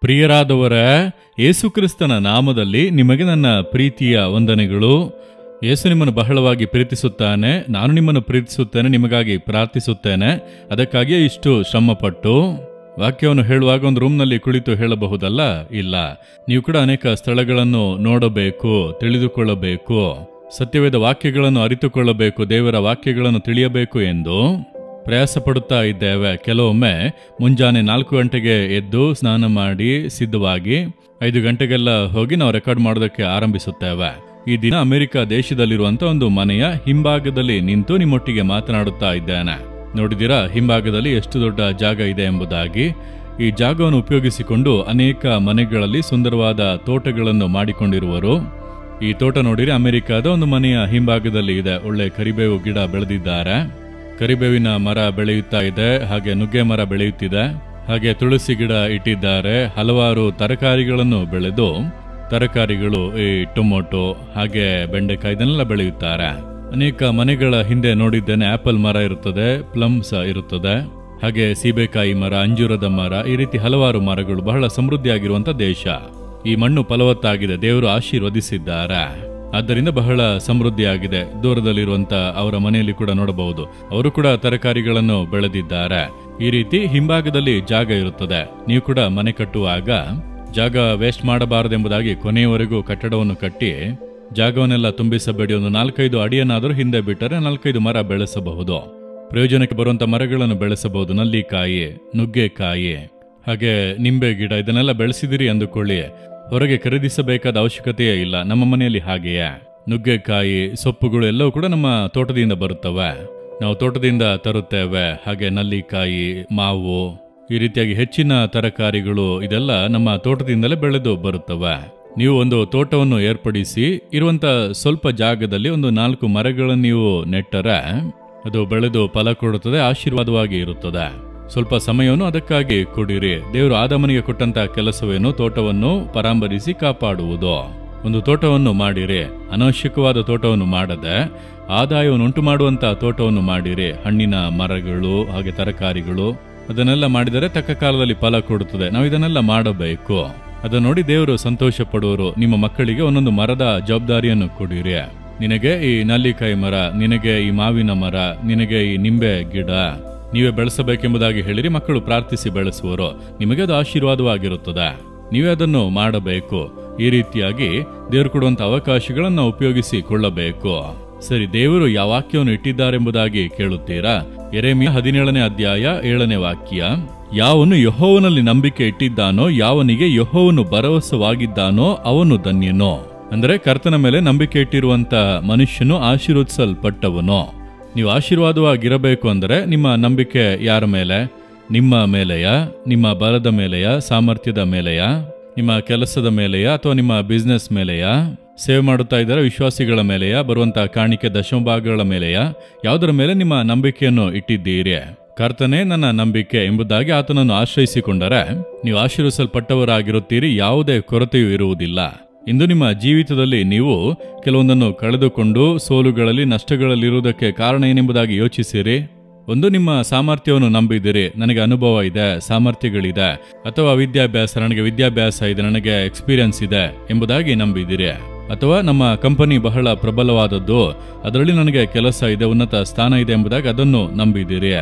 ಪ್ರಿಯರಾದವರ, ಯೇಸುಕ್ರಿಸ್ತನ ನಾಮದಲ್ಲಿ ನಿಮಗೆ ನನ್ನ ಪ್ರೀತಿಯ ವಂದನೆಗಳು. ಯೇಸು ನಿಮ್ಮನ್ನು ಬಹಳವಾಗಿ ಪ್ರೀತಿಸುತ್ತಾನೆ. ನಾನು ನಿಮ್ಮನ್ನು ಪ್ರೀತಿಸುತ್ತೇನೆ, ನಿಮಗಾಗಿ ಪ್ರಾರ್ಥಿಸುತ್ತೇನೆ. ಅದಕ್ಕಾಗಿಯೇ ಇಷ್ಟು ಶ್ರಮಪಟ್ಟು ವಾಕ್ಯವನ್ನು ಹೇಳುವಾಗ ಒಂದು ರೂಮ್ನಲ್ಲಿ ಕುಳಿತು ಹೇಳಬಹುದಲ್ಲ? ಇಲ್ಲ, ನೀವು ಕೂಡ ಅನೇಕ ಸ್ಥಳಗಳನ್ನು ನೋಡಬೇಕು, ತಿಳಿದುಕೊಳ್ಳಬೇಕು, ಸತ್ಯವೇದ ವಾಕ್ಯಗಳನ್ನು ಅರಿತುಕೊಳ್ಳಬೇಕು, ದೇವರ ವಾಕ್ಯಗಳನ್ನು ತಿಳಿಯಬೇಕು ಎಂದು ಪ್ರಯಾಸ ಪಡುತ್ತಾ ಇದ್ದೇವೆ. ಕೆಲವೊಮ್ಮೆ ಮುಂಜಾನೆ 4 ಗಂಟೆಗೆ ಎದ್ದು ಸ್ನಾನ ಮಾಡಿ ಸಿದ್ಧವಾಗಿ 5 ಗಂಟೆಗೆಲ್ಲ ಹೋಗಿ ನಾವು ರೆಕಾರ್ಡ್ ಮಾಡೋದಕ್ಕೆ ಆರಂಭಿಸುತ್ತೇವೆ. ಈ ದಿನ ಅಮೆರಿಕ ದೇಶದಲ್ಲಿರುವಂಥ ಒಂದು ಮನೆಯ ಹಿಂಭಾಗದಲ್ಲಿ ನಿಂತು ನಿಮ್ಮೊಟ್ಟಿಗೆ ಮಾತನಾಡುತ್ತಾ ಇದ್ದೇನೆ. ನೋಡಿದಿರಾ ಹಿಂಭಾಗದಲ್ಲಿ ಎಷ್ಟು ದೊಡ್ಡ ಜಾಗ ಇದೆ ಎಂಬುದಾಗಿ. ಈ ಜಾಗವನ್ನು ಉಪಯೋಗಿಸಿಕೊಂಡು ಅನೇಕ ಮನೆಗಳಲ್ಲಿ ಸುಂದರವಾದ ತೋಟಗಳನ್ನು ಮಾಡಿಕೊಂಡಿರುವರು. ಈ ತೋಟ ನೋಡಿರಿ, ಅಮೆರಿಕದ ಒಂದು ಮನೆಯ ಹಿಂಭಾಗದಲ್ಲಿ ಇದೆ. ಒಳ್ಳೆ ಕರಿಬೇವು ಗಿಡ ಬೆಳೆದಿದ್ದಾರೆ, ಕರಿಬೇವಿನ ಮರ ಬೆಳೆಯುತ್ತಾ ಇದೆ, ಹಾಗೆ ನುಗ್ಗೆ ಮರ ಬೆಳೆಯುತ್ತಿದೆ, ಹಾಗೆ ತುಳಸಿ ಗಿಡ ಇಟ್ಟಿದ್ದಾರೆ. ಹಲವಾರು ತರಕಾರಿಗಳನ್ನು ಬೆಳೆದು, ತರಕಾರಿಗಳು ಈ ಟೊಮೊಟೊ ಹಾಗೆ ಬೆಂಡೆಕಾಯಿ ಇದನ್ನೆಲ್ಲ ಬೆಳೆಯುತ್ತಾರೆ. ಅನೇಕ ಮನೆಗಳ ಹಿಂದೆ ನೋಡಿದ್ದೇನೆ, ಆಪಲ್ ಮರ ಇರುತ್ತದೆ, ಪ್ಲಮ್ಸ್ ಇರುತ್ತದೆ, ಹಾಗೆ ಸೀಬೆಕಾಯಿ ಮರ, ಅಂಜೂರದ ಮರ, ಈ ರೀತಿ ಹಲವಾರು ಮರಗಳು. ಬಹಳ ಸಮೃದ್ಧಿಯಾಗಿರುವಂತ ದೇಶ. ಈ ಮಣ್ಣು ಫಲವತ್ತಾಗಿದೆ, ದೇವರು ಆಶೀರ್ವದಿಸಿದ್ದಾರೆ, ಆದ್ದರಿಂದ ಬಹಳ ಸಮೃದ್ಧಿಯಾಗಿದೆ. ದೂರದಲ್ಲಿರುವಂತ ಅವರ ಮನೆಯಲ್ಲಿ ಕೂಡ ನೋಡಬಹುದು, ಅವರು ಕೂಡ ತರಕಾರಿಗಳನ್ನು ಬೆಳೆದಿದ್ದಾರೆ. ಈ ರೀತಿ ಹಿಂಭಾಗದಲ್ಲಿ ಜಾಗ ಇರುತ್ತದೆ. ನೀವು ಕೂಡ ಮನೆ ಕಟ್ಟುವಾಗ ಜಾಗ ವೇಸ್ಟ್ ಮಾಡಬಾರದೆಂಬುದಾಗಿ ಕೊನೆಯವರೆಗೂ ಕಟ್ಟಡವನ್ನು ಕಟ್ಟಿ ಜಾಗವನ್ನೆಲ್ಲ ತುಂಬಿಸಬೇಡಿ. ಒಂದು 4-5 ಅಡಿಯನ್ನಾದರೂ ಹಿಂದೆ ಬಿಟ್ಟರೆ 4-5 ಮರ ಬೆಳೆಸಬಹುದು. ಪ್ರಯೋಜನಕ್ಕೆ ಬರುವಂತ ಮರಗಳನ್ನು ಬೆಳೆಸಬಹುದು. ನಲ್ಲಿಕಾಯಿ, ನುಗ್ಗೆಕಾಯಿ, ಹಾಗೆ ನಿಂಬೆ ಗಿಡ ಇದನ್ನೆಲ್ಲ ಬೆಳೆಸಿದಿರಿ ಅಂದುಕೊಳ್ಳಿ, ಹೊರಗೆ ಖರೀದಿಸಬೇಕಾದ ಅವಶ್ಯಕತೆಯೇ ಇಲ್ಲ. ನಮ್ಮ ಮನೆಯಲ್ಲಿ ಹಾಗೆಯೇ ನುಗ್ಗೆಕಾಯಿ, ಸೊಪ್ಪುಗಳು ಎಲ್ಲವೂ ಕೂಡ ನಮ್ಮ ತೋಟದಿಂದ ಬರುತ್ತವೆ, ನಾವು ತೋಟದಿಂದ ತರುತ್ತೇವೆ. ಹಾಗೆ ನಲ್ಲಿಕಾಯಿ, ಮಾವು, ಈ ರೀತಿಯಾಗಿ ಹೆಚ್ಚಿನ ತರಕಾರಿಗಳು ಇದೆಲ್ಲ ನಮ್ಮ ತೋಟದಿಂದಲೇ ಬೆಳೆದು ಬರುತ್ತವೆ. ನೀವು ಒಂದು ತೋಟವನ್ನು ಏರ್ಪಡಿಸಿ ಇರುವಂತ ಸ್ವಲ್ಪ ಜಾಗದಲ್ಲಿ ಒಂದು 4 ಮರಗಳನ್ನು ನೀವು ನೆಟ್ಟರೆ ಅದು ಬೆಳೆದು ಫಲ ಕೊಡುತ್ತದೆ, ಆಶೀರ್ವಾದವಾಗಿ ಇರುತ್ತದೆ. ಸ್ವಲ್ಪ ಸಮಯವನ್ನು ಅದಕ್ಕಾಗಿ ಕೊಡಿರಿ. ದೇವರು ಆದಾಮನಿಗೆ ಕೊಟ್ಟಂತ ಕೆಲಸವೇನು? ತೋಟವನ್ನು ಪರಾಮರಿಸಿ ಕಾಪಾಡುವುದು. ಒಂದು ತೋಟವನ್ನು ಮಾಡಿರಿ, ಅನವಶ್ಯಕವಾದ ತೋಟವನ್ನು ಮಾಡದೆ ಆದಾಯವನ್ನು ಉಂಟು ಮಾಡುವಂತ ತೋಟವನ್ನು ಮಾಡಿರಿ. ಹಣ್ಣಿನ ಮರಗಳು ಹಾಗೆ ತರಕಾರಿಗಳು ಅದನ್ನೆಲ್ಲ ಮಾಡಿದರೆ ತಕ್ಕ ಕಾಲದಲ್ಲಿ ಫಲ ಕೊಡುತ್ತದೆ. ನಾವು ಇದನ್ನೆಲ್ಲ ಮಾಡಬೇಕು. ಅದನ್ನು ನೋಡಿ ದೇವರು ಸಂತೋಷ ಪಡುವರು. ನಿಮ್ಮ ಮಕ್ಕಳಿಗೆ ಒಂದೊಂದು ಮರದ ಜವಾಬ್ದಾರಿಯನ್ನು ಕೊಡಿರಿ. ನಿನಗೆ ಈ ನಲ್ಲಿಕಾಯಿ ಮರ, ನಿನಗೆ ಈ ಮಾವಿನ ಮರ, ನಿನಗೆ ಈ ನಿಂಬೆ ಗಿಡ ನೀವೇ ಬೆಳೆಸಬೇಕೆಂಬುದಾಗಿ ಹೇಳಿರಿ. ಮಕ್ಕಳು ಪ್ರಾರ್ಥಿಸಿ ಬೆಳೆಸುವರು, ನಿಮಗೆ ಅದು ಆಶೀರ್ವಾದವಾಗಿರುತ್ತದೆ. ನೀವೇ ಅದನ್ನು ಮಾಡಬೇಕು. ಈ ರೀತಿಯಾಗಿ ದೇವರು ಕೊಡುವಂತ ಅವಕಾಶಗಳನ್ನು ಉಪಯೋಗಿಸಿಕೊಳ್ಳಬೇಕು. ಸರಿ, ದೇವರು ಯಾವ ವಾಕ್ಯವನ್ನು ಇಟ್ಟಿದ್ದಾರೆಂಬುದಾಗಿ ಕೇಳುತ್ತೀರಾ? ಯೆರೆಮೀಯ 17ನೇ ಅಧ್ಯಾಯ 7ನೇ ವಾಕ್ಯ. ಯಾವನು ಯೆಹೋವನಲ್ಲಿ ನಂಬಿಕೆ ಇಟ್ಟಿದ್ದಾನೋ, ಯಾವನಿಗೆ ಯೆಹೋವನು ಭರವಸವಾಗಿದ್ದಾನೋ ಅವನು ಧನ್ಯನೋ. ಅಂದರೆ ಕರ್ತನ ಮೇಲೆ ನಂಬಿಕೆ ಇಟ್ಟಿರುವಂತ ಮನುಷ್ಯನು ಆಶೀರ್ವದಿಸಲ್ಪಟ್ಟವನು. ನೀವು ಆಶೀರ್ವಾದವಾಗಿರಬೇಕು ಅಂದರೆ ನಿಮ್ಮ ನಂಬಿಕೆ ಯಾರ ಮೇಲೆ? ನಿಮ್ಮ ಮೇಲೆಯ, ನಿಮ್ಮ ಬಲದ ಮೇಲೆಯ, ಸಾಮರ್ಥ್ಯದ ಮೇಲೆಯ, ನಿಮ್ಮ ಕೆಲಸದ ಮೇಲೆಯ, ಅಥವಾ ನಿಮ್ಮ ಬಿಸ್ನೆಸ್ ಮೇಲೆಯ, ಸೇವೆ ಮಾಡುತ್ತಾ ಇದ್ದಾರೆ ವಿಶ್ವಾಸಿಗಳ ಮೇಲೆಯ, ಬರುವಂತಹ ಕಾಣಿಕೆ ದಶಮಭಾಗಗಳ ಮೇಲೆಯ, ಯಾವುದರ ಮೇಲೆ ನಿಮ್ಮ ನಂಬಿಕೆಯನ್ನು ಇಟ್ಟಿದ್ದೀರಿ? ಕರ್ತನೇ ನನ್ನ ನಂಬಿಕೆ ಎಂಬುದಾಗಿ ಆತನನ್ನು ಆಶ್ರಯಿಸಿಕೊಂಡರೆ ನೀವು ಆಶೀರ್ವಿಸಲ್ಪಟ್ಟವರಾಗಿರುತ್ತೀರಿ. ಯಾವುದೇ ಕೊರತೆಯೂ ಇರುವುದಿಲ್ಲ. ಇಂದು ನಿಮ್ಮ ಜೀವಿತದಲ್ಲಿ ನೀವು ಕೆಲವೊಂದನ್ನು ಕಳೆದುಕೊಂಡು ಸೋಲುಗಳಲ್ಲಿ, ನಷ್ಟಗಳಲ್ಲಿರುವುದಕ್ಕೆ ಕಾರಣ ಏನೆಂಬುದಾಗಿ ಯೋಚಿಸಿರಿ. ಒಂದು, ನಿಮ್ಮ ಸಾಮರ್ಥ್ಯವನ್ನು ನಂಬಿದಿರಿ. ನನಗೆ ಅನುಭವ ಇದೆ, ಸಾಮರ್ಥ್ಯಗಳಿದೆ, ಅಥವಾ ವಿದ್ಯಾಭ್ಯಾಸ, ನನಗೆ ವಿದ್ಯಾಭ್ಯಾಸ ಇದೆ, ನನಗೆ ಎಕ್ಸ್ಪೀರಿಯನ್ಸ್ ಇದೆ ಎಂಬುದಾಗಿ ನಂಬಿದಿರಿ. ಅಥವಾ ನಮ್ಮ ಕಂಪನಿ ಬಹಳ ಪ್ರಬಲವಾದದ್ದು, ಅದರಲ್ಲಿ ನನಗೆ ಕೆಲಸ ಇದೆ, ಉನ್ನತ ಸ್ಥಾನ ಇದೆ ಎಂಬುದಾಗಿ ಅದನ್ನು ನಂಬಿದಿರಿ.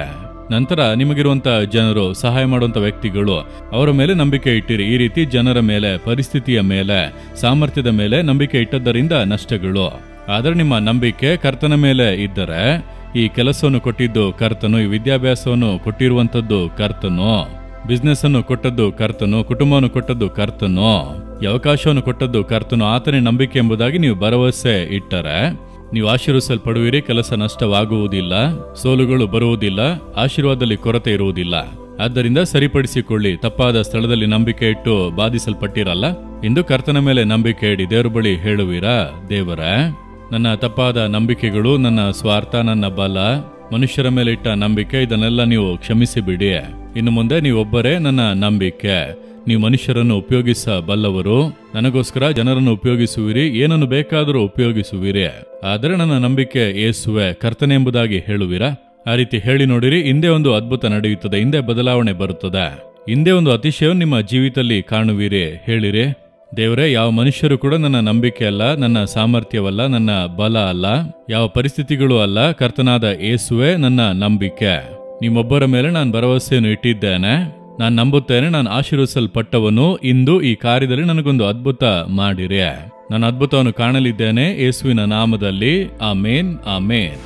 ನಂತರ ನಿಮಗಿರುವಂತ ಜನರು, ಸಹಾಯ ಮಾಡುವಂತ ವ್ಯಕ್ತಿಗಳು, ಅವರ ಮೇಲೆ ನಂಬಿಕೆ ಇಟ್ಟಿರಿ. ಈ ರೀತಿ ಜನರ ಮೇಲೆ, ಪರಿಸ್ಥಿತಿಯ ಮೇಲೆ, ಸಾಮರ್ಥ್ಯದ ಮೇಲೆ ನಂಬಿಕೆ ಇಟ್ಟದ್ದರಿಂದ ನಷ್ಟಗಳು. ಆದರೆ ನಿಮ್ಮ ನಂಬಿಕೆ ಕರ್ತನ ಮೇಲೆ ಇದ್ದರೆ, ಈ ಕೆಲಸವನ್ನು ಕೊಟ್ಟಿದ್ದು ಕರ್ತನು, ಈ ವಿದ್ಯಾಭ್ಯಾಸವನ್ನು ಕೊಟ್ಟಿರುವಂತದ್ದು ಕರ್ತನು, ಬಿಸ್ನೆಸ್ ಅನ್ನು ಕೊಟ್ಟದ್ದು ಕರ್ತನು, ಕುಟುಂಬವನ್ನು ಕೊಟ್ಟದ್ದು ಕರ್ತನು, ಈ ಅವಕಾಶವನ್ನು ಕೊಟ್ಟದ್ದು ಕರ್ತನು. ಆತನೇ ನಂಬಿಕೆ ಎಂಬುದಾಗಿ ನೀವು ಭರವಸೆ ಇಟ್ಟರೆ ನೀವು ಆಶೀರ್ವಿಸಲ್ಪಡುವಿರಿ. ಕೆಲಸ ನಷ್ಟವಾಗುವುದಿಲ್ಲ, ಸೋಲುಗಳು ಬರುವುದಿಲ್ಲ, ಆಶೀರ್ವಾದದಲ್ಲಿ ಕೊರತೆ ಇರುವುದಿಲ್ಲ. ಆದ್ದರಿಂದ ಸರಿಪಡಿಸಿಕೊಳ್ಳಿ. ತಪ್ಪಾದ ಸ್ಥಳದಲ್ಲಿ ನಂಬಿಕೆ ಇಟ್ಟು ಬಾಧಿಸಲ್ಪಟ್ಟಿರಲ್ಲ. ಇಂದು ಕರ್ತನ ಮೇಲೆ ನಂಬಿಕೆ ಇಡಿ. ದೇವರ ಬಳಿ ಹೇಳುವಿರಾ, ದೇವರೇ, ನನ್ನ ತಪ್ಪಾದ ನಂಬಿಕೆಗಳು, ನನ್ನ ಸ್ವಾರ್ಥ, ನನ್ನ ಬಲ, ಮನುಷ್ಯರ ಮೇಲೆ ಇಟ್ಟ ನಂಬಿಕೆ, ಇದನ್ನೆಲ್ಲ ನೀವು ಕ್ಷಮಿಸಿಬಿಡಿ. ಇನ್ನು ಮುಂದೆ ನೀವೊಬ್ಬರೇ ನನ್ನ ನಂಬಿಕೆ. ನೀವು ಮನುಷ್ಯರನ್ನು ಉಪಯೋಗಿಸಬಲ್ಲವರು, ನನಗೋಸ್ಕರ ಜನರನ್ನು ಉಪಯೋಗಿಸುವಿರಿ, ಏನನ್ನು ಬೇಕಾದರೂ ಉಪಯೋಗಿಸುವಿರಿ. ಆದರೆ ನನ್ನ ನಂಬಿಕೆ ಯೇಸುವೆ, ಕರ್ತನೆ ಎಂಬುದಾಗಿ ಹೇಳುವಿರಾ? ಆ ರೀತಿ ಹೇಳಿ ನೋಡಿರಿ. ಹಿಂದೆ ಒಂದು ಅದ್ಭುತ ನಡೆಯುತ್ತದೆ, ಹಿಂದೆ ಬದಲಾವಣೆ ಬರುತ್ತದೆ. ಹಿಂದೆ ಒಂದು ಅತಿಶಯವನ್ನು ನಿಮ್ಮ ಜೀವಿತದಲ್ಲಿ ಕಾಣುವಿರಿ. ಹೇಳಿರಿ, ದೇವರೇ, ಯಾವ ಮನುಷ್ಯರು ಕೂಡ ನನ್ನ ನಂಬಿಕೆ ಅಲ್ಲ, ನನ್ನ ಸಾಮರ್ಥ್ಯವಲ್ಲ, ನನ್ನ ಬಲ ಅಲ್ಲ, ಯಾವ ಪರಿಸ್ಥಿತಿಗಳು ಅಲ್ಲ, ಕರ್ತನಾದ ಯೇಸುವೆ ನನ್ನ ನಂಬಿಕೆ. ನಿಮ್ಮೊಬ್ಬರ ಮೇಲೆ ನಾನು ಭರವಸೆಯನ್ನು ಇಟ್ಟಿದ್ದೇನೆ. ನಾನು ನಂಬುತ್ತೇನೆ, ನಾನು ಆಶೀರ್ವದಿಸಲ್ಪಟ್ಟವನು. ಇಂದು ಈ ಕಾರ್ಯದಲ್ಲಿ ನನಗೊಂದು ಅದ್ಭುತ ಮಾಡಿರಿ. ನಾನು ಅದ್ಭುತವನ್ನು ಕಾಣಲಿದ್ದೇನೆ ಯೇಸುವಿನ ನಾಮದಲ್ಲಿ. Amen, amen.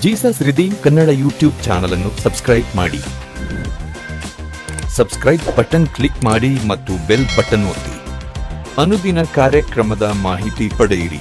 Jesus redeem Kannada YouTube channel ಅನ್ನು ಸಬ್ಸ್ಕ್ರೈಬ್ ಮಾಡಿ. ಸಬ್ಸ್ಕ್ರೈಬ್ ಬಟನ್ ಕ್ಲಿಕ್ ಮಾಡಿ ಮತ್ತು ಬೆಲ್ ಬಟನ್ ಒತ್ತಿ. ಅನುದಿನ ಕಾರ್ಯಕ್ರಮದ ಮಾಹಿತಿ ಪಡೆಯಿರಿ.